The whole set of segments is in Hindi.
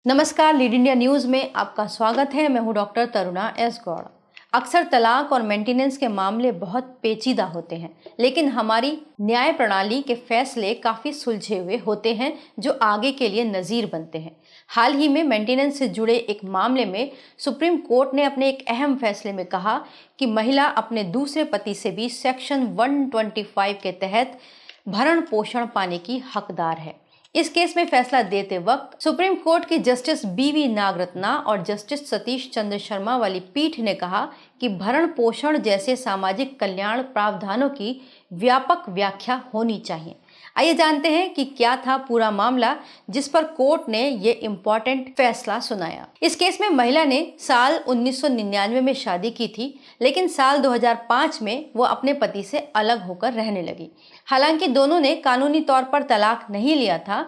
नमस्कार, लीड इंडिया न्यूज़ में आपका स्वागत है। मैं हूं डॉक्टर तरुणा एस गौड़। अक्सर तलाक और मेंटेनेंस के मामले बहुत पेचीदा होते हैं, लेकिन हमारी न्याय प्रणाली के फैसले काफ़ी सुलझे हुए होते हैं जो आगे के लिए नज़ीर बनते हैं। हाल ही में मेंटेनेंस से जुड़े एक मामले में सुप्रीम कोर्ट ने अपने एक अहम फैसले में कहा कि महिला अपने दूसरे पति से भी सेक्शन 125 के तहत भरण पोषण पाने की हकदार है। इस केस में फैसला देते वक्त सुप्रीम कोर्ट की जस्टिस BV नागरत्ना और जस्टिस सतीश चंद्र शर्मा वाली पीठ ने कहा कि भरण पोषण जैसे सामाजिक कल्याण प्रावधानों की व्यापक व्याख्या होनी चाहिए। आइए जानते हैं कि क्या था पूरा मामला जिस पर कोर्ट ने ये इम्पोर्टेंट फैसला सुनाया। इस केस में महिला ने साल 1999 में शादी की थी, लेकिन साल 2005 में वो अपने पति से अलग होकर रहने लगी। हालांकि दोनों ने कानूनी तौर पर तलाक नहीं लिया था,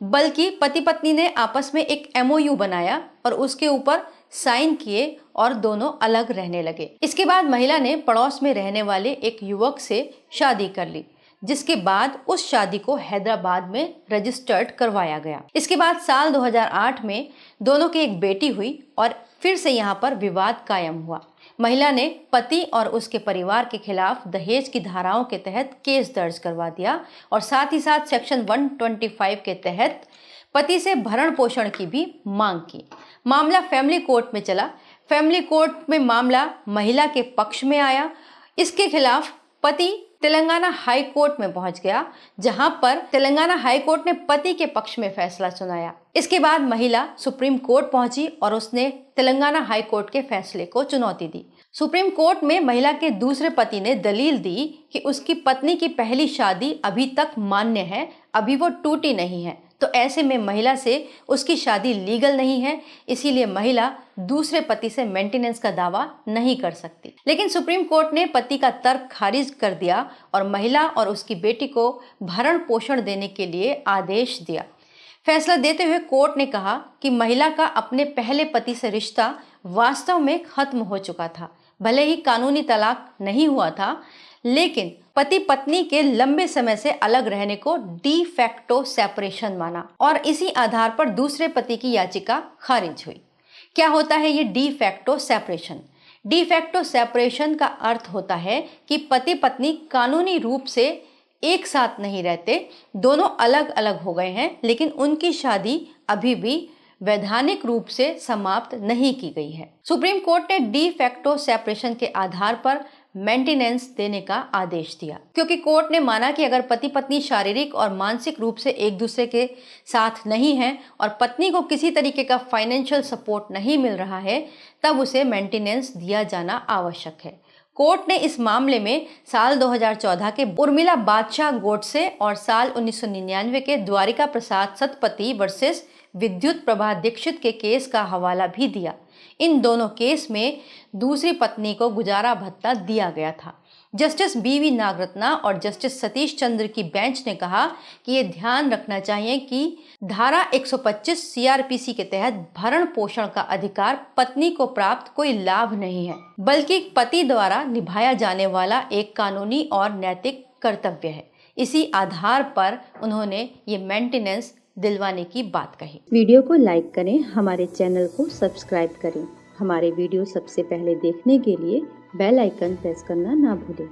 बल्कि पति पत्नी ने आपस में एक MOU बनाया और उसके ऊपर साइन किए और दोनों अलग रहने लगे। इसके बाद महिला ने पड़ोस में रहने वाले एक युवक से शादी कर ली, जिसके बाद उस शादी को हैदराबाद में रजिस्टर्ड करवाया गया। इसके बाद साल 2008 में दोनों की एक बेटी हुई और फिर से यहाँ पर विवाद कायम हुआ। महिला ने पति और उसके परिवार के खिलाफ दहेज की धाराओं के तहत केस दर्ज करवा दिया और साथ ही साथ सेक्शन 125 के तहत पति से भरण पोषण की भी मांग की। मामला फैमिली कोर्ट में चला। फैमिली कोर्ट में मामला महिला के पक्ष में आया। इसके खिलाफ पति तेलंगाना हाई कोर्ट में पहुंच गया, जहां पर तेलंगाना हाई कोर्ट ने पति के पक्ष में फैसला सुनाया। इसके बाद महिला सुप्रीम कोर्ट पहुंची और उसने तेलंगाना हाई कोर्ट के फैसले को चुनौती दी। सुप्रीम कोर्ट में महिला के दूसरे पति ने दलील दी कि उसकी पत्नी की पहली शादी अभी तक मान्य है, अभी वो टूटी नहीं है, तो ऐसे में महिला से उसकी शादी लीगल नहीं है, इसीलिए महिला दूसरे पति से मेंटेनेंस का दावा नहीं कर सकती। लेकिन सुप्रीम कोर्ट ने पति का तर्क खारिज कर दिया और महिला और उसकी बेटी को भरण पोषण देने के लिए आदेश दिया। फैसला देते हुए कोर्ट ने कहा कि महिला का अपने पहले पति से रिश्ता वास्तव में खत्म हो चुका था। भले ही कानूनी तलाक नहीं हुआ था, लेकिन पति पत्नी के लंबे समय से अलग रहने को डी फैक्टो सेपरेशन माना और इसी आधार पर दूसरे पति की याचिका खारिज हुई। क्या होता है ये de facto separation? De facto separation का अर्थ होता है कि पति पत्नी कानूनी रूप से एक साथ नहीं रहते, दोनों अलग अलग हो गए हैं, लेकिन उनकी शादी अभी भी वैधानिक रूप से समाप्त नहीं की गई है। सुप्रीम कोर्ट ने डी फैक्टो सेपरेशन के आधार पर मेंटेनेंस देने का आदेश दिया, क्योंकि कोर्ट ने माना कि अगर पति पत्नी शारीरिक और मानसिक रूप से एक दूसरे के साथ नहीं हैं और पत्नी को किसी तरीके का फाइनेंशियल सपोर्ट नहीं मिल रहा है, तब उसे मेंटेनेंस दिया जाना आवश्यक है। कोर्ट ने इस मामले में साल 2014 के उर्मिला बादशाह गोडसे और साल 1999 के द्वारिका प्रसाद सतपथी वर्सेस विद्युत प्रभा दीक्षित के केस का हवाला भी दिया। इन दोनों केस में दूसरी पत्नी को गुजारा भत्ता दिया गया था। जस्टिस BV नागरत्ना और जस्टिस सतीश चंद्र की बेंच ने कहा कि ये ध्यान रखना चाहिए कि धारा 125 CRPC के तहत भरण पोषण का अधिकार पत्नी को प्राप्त कोई लाभ नहीं है, बल्कि पति द्वारा निभाया जाने वाला एक कानूनी और नैतिक कर्तव्य है। इसी आधार पर उन्होंने ये मेंटेनेंस दिलवाने की बात कही। वीडियो को लाइक करें, हमारे चैनल को सब्सक्राइब करें। हमारे वीडियो सबसे पहले देखने के लिए बेल आइकन प्रेस करना ना भूलें।